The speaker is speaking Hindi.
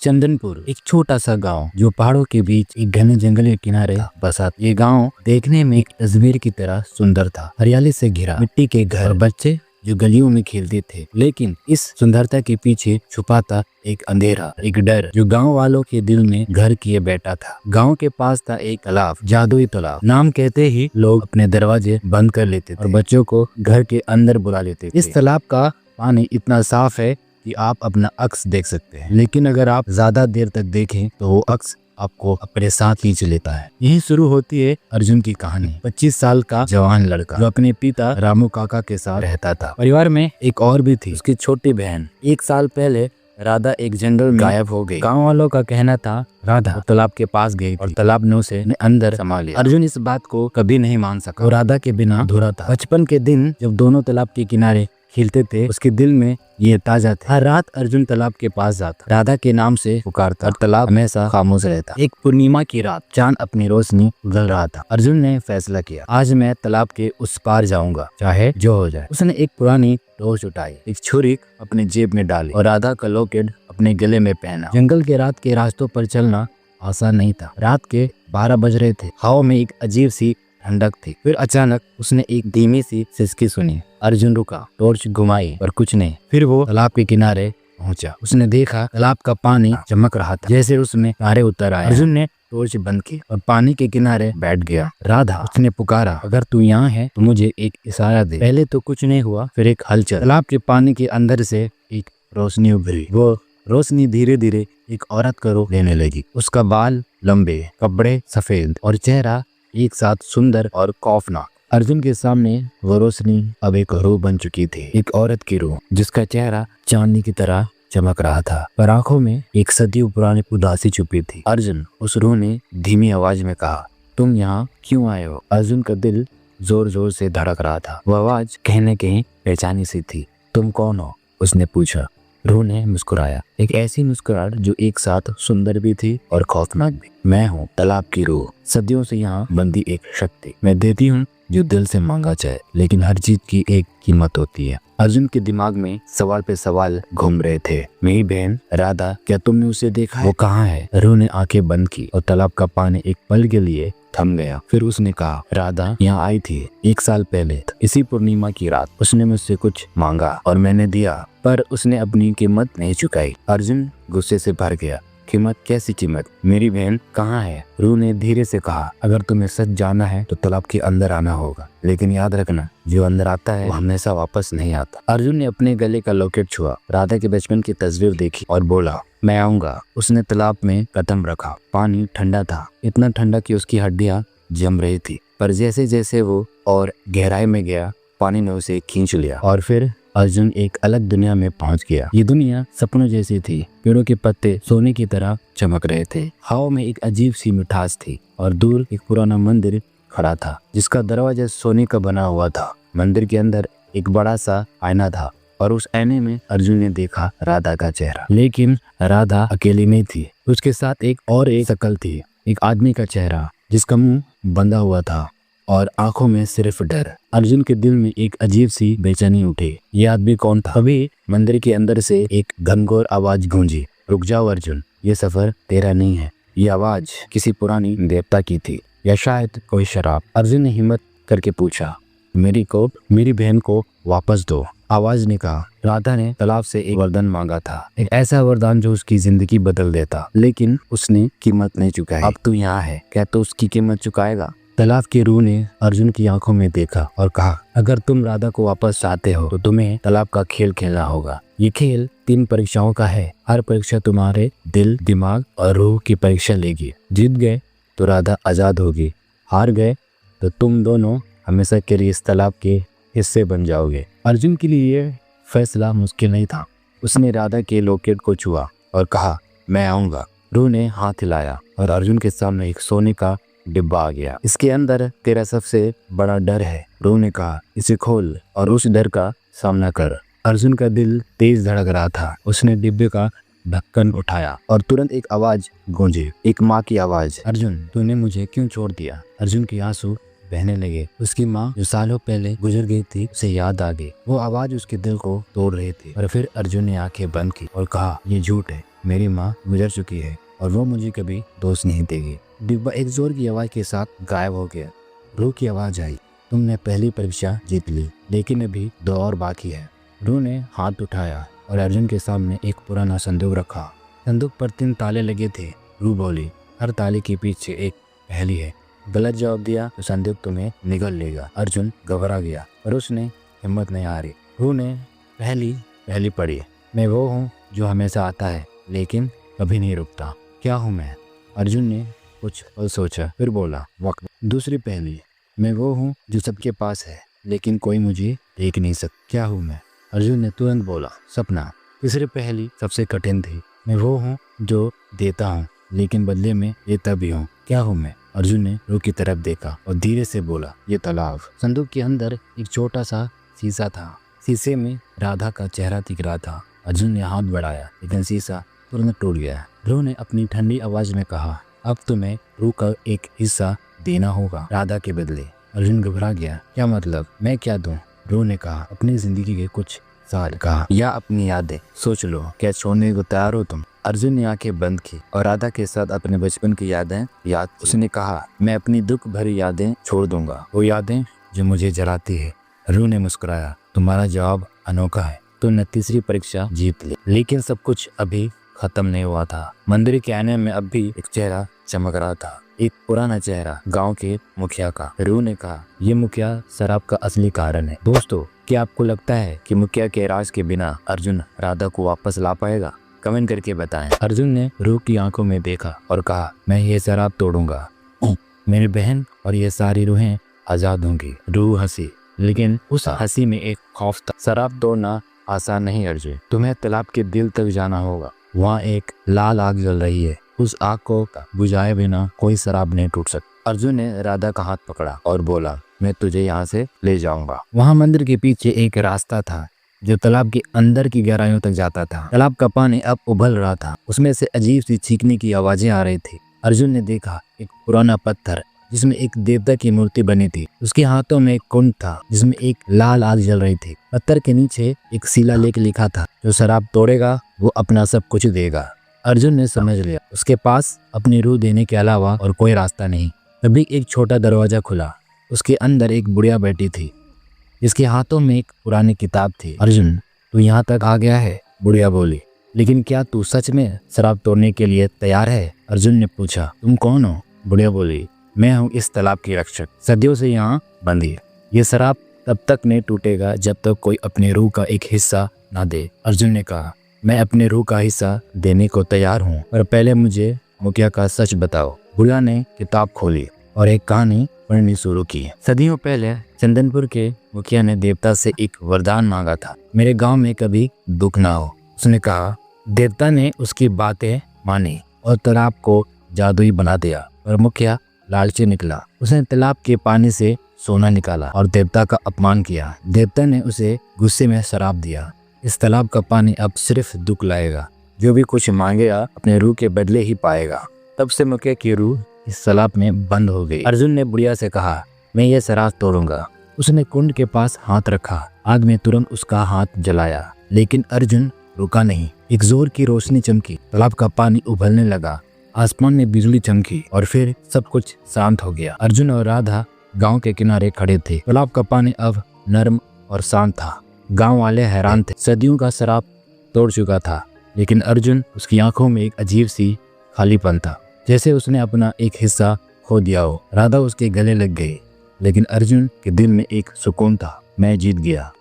चंदनपुर एक छोटा सा गांव जो पहाड़ों के बीच एक घने जंगल के किनारे बसा था। ये गांव देखने में एक तस्वीर की तरह सुंदर था। हरियाली से घिरा, मिट्टी के घर और बच्चे जो गलियों में खेलते थे। लेकिन इस सुंदरता के पीछे छुपा था एक अंधेरा, एक डर जो गांव वालों के दिल में घर किए बैठा था। गांव के पास था एक तालाब, जादुई तालाब। नाम कहते ही लोग अपने दरवाजे बंद कर लेते थे और बच्चों को घर के अंदर बुला लेते थे। इस तालाब का पानी इतना साफ है कि आप अपना अक्स देख सकते हैं, लेकिन अगर आप ज्यादा देर तक देखें तो वो अक्स आपको अपने साथ खींच लेता है। यही शुरू होती है अर्जुन की कहानी। 25 साल का जवान लड़का जो अपने पिता रामू काका के साथ रहता था। परिवार में एक और भी थी, उसकी छोटी बहन। 1 साल पहले राधा एक जंगल में गायब हो गई। गांव वालों का कहना था राधा तालाब के पास गई और तालाब ने उसे अंदर समा लिया। अर्जुन इस बात को कभी नहीं मान सका। वो राधा के बिना अधूरा था। बचपन के दिन जब दोनों तालाब के किनारे खेलते थे, उसके दिल में ये ताजा था। हर रात अर्जुन तालाब के पास जाता, राधा के नाम से पुकारता और तालाब हमेशा खामोश रहता। एक पूर्णिमा की रात चांद अपनी रोशनी उगल रहा था। अर्जुन ने फैसला किया, आज मैं तालाब के उस पार जाऊंगा, चाहे जो हो जाए। उसने एक पुरानी टॉर्च उठाई, एक छुरी अपने जेब में डाली और राधा का लॉकेट अपने गले में पहना। जंगल के रात के रास्तों पर चलना आसान नहीं था। रात के 12 बज रहे थे। हवा में एक अजीब सी ठंडक थी। फिर अचानक उसने एक धीमी सी सिसकी सुनी। अर्जुन रुका, टॉर्च घुमाई पर कुछ नहीं। फिर वो तालाब के किनारे पहुंचा। उसने देखा तालाब का पानी चमक रहा था, जैसे उसमें तारे उतर आए। अर्जुन ने टॉर्च बंद की और पानी के किनारे बैठ गया। राधा, उसने पुकारा, अगर तू यहाँ है तो मुझे एक इशारा दे। पहले तो कुछ नहीं हुआ, फिर एक हलचल। तालाब के पानी के अंदर से एक रोशनी उभरी। वो रोशनी धीरे धीरे एक औरत का रूप लेने लगी। उसका बाल लंबे, कपड़े सफेद और चेहरा एक साथ सुंदर और खौफनाक। अर्जुन के सामने वो रोशनी अब एक रूह बन चुकी थी, एक औरत की रूह जिसका चेहरा चांदनी की तरह चमक रहा था, पर आंखों में एक सदियों पुरानी उदासी छुपी थी। अर्जुन, उस रूह ने धीमी आवाज में कहा, तुम यहाँ क्यों आए हो? अर्जुन का दिल जोर जोर से धड़क रहा था। वो आवाज कहने कहीं पहचानी सी थी। तुम कौन हो? उसने पूछा। रूह ने मुस्कुराया, एक ऐसी मुस्कुराहट जो एक साथ सुंदर भी थी और खौफनाक भी। मैं हूँ तालाब की रूह, सदियों से यहाँ बंदी एक शक्ति। मैं देती हूँ जो दिल से मांगा जाए, लेकिन हर चीज की एक कीमत होती है। अर्जुन के दिमाग में सवाल पे सवाल घूम रहे थे। मेरी बहन राधा, क्या तुमने उसे देखा है? वो कहाँ है? रूह ने आंखें बंद की और तालाब का पानी एक पल के लिए थम गया। फिर उसने कहा, राधा यहाँ आई थी 1 साल पहले, इसी पूर्णिमा की रात। उसने मुझसे कुछ मांगा और मैंने दिया, पर उसने अपनी कीमत नहीं चुकाई। अर्जुन गुस्से से भर गया। कीमत? कैसी कीमत? मेरी बहन कहाँ है? रूह ने धीरे से कहा, अगर तुम्हें सच जानना है तो तालाब के अंदर आना होगा, लेकिन याद रखना, जो अंदर आता है वो हमेशा वापस नहीं आता। अर्जुन ने अपने गले का लॉकेट छुआ, राधा के बचपन की तस्वीर देखी और बोला, मैं आऊंगा। उसने तालाब में कदम रखा। पानी ठंडा था, इतना ठंडा कि उसकी हड्डियां जम रही थी, पर जैसे जैसे वो और गहराई में गया, पानी ने उसे खींच लिया और फिर अर्जुन एक अलग दुनिया में पहुंच गया। ये दुनिया सपनों जैसी थी। पेड़ों के पत्ते सोने की तरह चमक रहे थे। हवा में एक अजीब सी मिठास थी और दूर एक पुराना मंदिर खड़ा था, जिसका दरवाजा सोने का बना हुआ था। मंदिर के अंदर एक बड़ा सा आईना था और उस आईने में अर्जुन ने देखा राधा का चेहरा। लेकिन राधा अकेली नहीं थी, उसके साथ एक शक्ल थी, एक आदमी का चेहरा जिसका मुंह बंधा हुआ था और आंखों में सिर्फ डर। अर्जुन के दिल में एक अजीब सी बेचैनी उठी। ये आदमी कौन था? अभी मंदिर के अंदर से एक घनघोर आवाज गूंजी, रुक जाओ अर्जुन, ये सफर तेरा नहीं है। ये आवाज किसी पुरानी देवता की थी या शायद कोई शराब। अर्जुन ने हिम्मत करके पूछा, मेरी बहन को वापस दो। आवाज ने कहा, राधा ने तालाब से एक वरदान मांगा था, एक ऐसा वरदान जो उसकी जिंदगी बदल देता, लेकिन उसने कीमत नहीं चुकाई। अब तू यहाँ है, क्या तो उसकी कीमत चुकाएगा? तालाब की रूह ने अर्जुन की आंखों में देखा और कहा, अगर तुम राधा को वापस चाहते हो तो तुम्हें तालाब का खेल खेलना होगा। ये खेल 3 परीक्षाओं का है। हर परीक्षा तुम्हारे दिल, दिमाग और रूह की परीक्षा लेगी। जीत गए तो राधा आजाद होगी, हार गए तो तुम दोनों हमेशा के लिए इस तालाब के हिस्से बन जाओगे। अर्जुन के लिए ये फैसला मुश्किल नहीं था। उसने राधा के लॉकेट को छुआ और कहा, मैं आऊंगा। रूह ने हाथ हिलाया और अर्जुन के सामने एक सोने का डिब्बा आ गया। इसके अंदर तेरा सबसे बड़ा डर है। रूह ने कहा, इसे खोल और उस डर का सामना कर। अर्जुन का दिल तेज धड़क रहा था। उसने डिब्बे का ढक्कन उठाया और तुरंत एक आवाज गूंजी, एक माँ की आवाज, अर्जुन तूने मुझे क्यों छोड़ दिया? अर्जुन के आंसू बहने लगे। उसकी माँ जो सालों पहले गुजर गई थी उसे याद आ गई। वो आवाज उसके दिल को तोड़ रही थी। और फिर अर्जुन ने आंखें बंद की और कहा, ये झूठ है, मेरी माँ गुजर चुकी है और वो मुझे कभी दोस्त नहीं देगी। डिब्बा एक जोर की आवाज के साथ गायब हो गया। रूह की आवाज आई, तुमने पहली परीक्षा जीत ली, लेकिन अभी 2 और बाकी है। रूह ने हाथ उठाया और अर्जुन के सामने एक पुराना संदूक रखा। संदूक पर 3 ताले लगे थे। रूह बोली, हर ताले के पीछे एक पहेली है। गलत जवाब दिया तो संदूक तुम्हें निगल लेगा। अर्जुन घबरा गया पर उसने हिम्मत नहीं हारी। रूह ने पहली पढ़ी, मैं वो हूँ जो हमेशा आता है लेकिन कभी नहीं रुकता। क्या हूँ मैं? अर्जुन ने कुछ पल सोचा फिर बोला, वक्त। दूसरी पहेली, मैं वो हूँ जो सबके पास है लेकिन कोई मुझे देख नहीं सकता। क्या हूँ मैं? अर्जुन ने तुरंत बोला, सपना। तीसरी पहेली सबसे कठिन थी, मैं वो हूँ जो देता हूँ लेकिन बदले में लेता भी हूँ। क्या हूँ मैं? अर्जुन ने रूह की तरफ देखा और धीरे से बोला, ये तालाब। संदूक के अंदर एक छोटा सा शीशा था। शीशे में राधा का चेहरा दिख रहा था। अर्जुन ने हाथ बढ़ाया लेकिन शीशा तुरंत टूट गया। रूह ने अपनी ठंडी आवाज में कहा, अब तुम्हें रूह का एक हिस्सा देना होगा राधा के बदले। अर्जुन घबरा गया, क्या मतलब? मैं क्या दूं? रूह ने कहा, अपनी जिंदगी के कुछ साल कहा या अपनी यादें। सोच लो, क्या छोड़ने को तैयार हो तुम? अर्जुन ने आंखें बंद की और राधा के साथ अपने बचपन की यादें याद। उसने कहा, मैं अपनी दुख भरी यादें छोड़ दूंगा, वो यादें जो मुझे जलाती है। रूह ने मुस्कुराया, तुम्हारा जवाब अनोखा है, तुमने तीसरी परीक्षा जीत ली। लेकिन सब कुछ अभी खत्म नहीं हुआ था। मंदिर के आईने में अब भी एक चेहरा चमक रहा था, एक पुराना चेहरा, गांव के मुखिया का। रूह ने कहा, ये मुखिया शराब का असली कारण है। दोस्तों, क्या आपको लगता है कि मुखिया के राज के बिना अर्जुन राधा को वापस ला पाएगा? कमेंट करके बताएं। अर्जुन ने रूह की आंखों में देखा और कहा, मैं ये शराब तोड़ूंगा, मेरी बहन और ये सारी रूहें आजाद होंगी। रूह हंसी, लेकिन उस हंसी में एक खौफ था। शराब तोड़ना आसान नहीं अर्जुन, तुम्हें तालाब के दिल तक जाना होगा। वहाँ एक लाल आग जल रही है, उस आग को बुझाए बिना कोई शराब नहीं टूट सकती। अर्जुन ने राधा का हाथ पकड़ा और बोला, मैं तुझे यहाँ से ले जाऊंगा। वहाँ मंदिर के पीछे एक रास्ता था जो तालाब के अंदर की गहराइयों तक जाता था। तालाब का पानी अब उबल रहा था, उसमें से अजीब सी चीखने की आवाजें आ रही थी। अर्जुन ने देखा एक पुराना पत्थर जिसमें एक देवता की मूर्ति बनी थी। उसके हाथों में एक कुंड था जिसमें एक लाल आग जल रही थी। पत्थर के नीचे एक शिलालेख लिखा था, जो शराब तोड़ेगा वो अपना सब कुछ देगा। अर्जुन ने समझ लिया, उसके पास अपनी रूह देने के अलावा और कोई रास्ता नहीं। तभी एक छोटा दरवाजा खुला, उसके अंदर एक बुढ़िया बैठी थी जिसके हाथों में एक पुरानी किताब थी। अर्जुन, तू यहाँ तक आ गया है? बुढ़िया बोली, लेकिन क्या तू सच में शराब तोड़ने के लिए तैयार है? अर्जुन ने पूछा, तुम कौन हो? बुढ़िया बोली, मैं हूँ इस तालाब की रक्षक, सदियों से यहाँ बंदी। ये शराब तब तक नहीं टूटेगा जब तक कोई अपनी रूह का एक हिस्सा ना दे। अर्जुन ने कहा, मैं अपने रूह का हिस्सा देने को तैयार हूँ, पर पहले मुझे मुखिया का सच बताओ। बुढ़िया ने किताब खोली और एक कहानी पढ़नी शुरू की। सदियों पहले चंदनपुर के मुखिया ने देवता से एक वरदान मांगा था, मेरे गांव में कभी दुख ना हो। उसने कहा, देवता ने उसकी बातें मानी और तालाब को जादुई बना दिया। पर मुखिया लालची निकला, उसने तालाब के पानी से सोना निकाला और देवता का अपमान किया। देवता ने उसे गुस्से में शराप दिया, इस तालाब का पानी अब सिर्फ दुख लाएगा, जो भी कुछ मांगेगा अपने रूह के बदले ही पाएगा। तब से मुखिया की रूह इस तालाब में बंद हो गई। अर्जुन ने बुढ़िया से कहा, मैं ये शराब तोड़ूंगा। उसने कुंड के पास हाथ रखा, आग में तुरंत उसका हाथ जलाया, लेकिन अर्जुन रुका नहीं। एक जोर की रोशनी चमकी, तालाब का पानी उबलने लगा, आसमान में बिजली चमकी और फिर सब कुछ शांत हो गया। अर्जुन और राधा गांव के किनारे खड़े थे। तालाब का पानी अब नरम और शांत था। गांव वाले हैरान थे, सदियों का शराब तोड़ चुका था, लेकिन अर्जुन, उसकी आंखों में एक अजीब सी खालीपन था, जैसे उसने अपना एक हिस्सा खो दिया हो। राधा उसके गले लग गई, लेकिन अर्जुन के दिल में एक सुकून था, मैं जीत गया।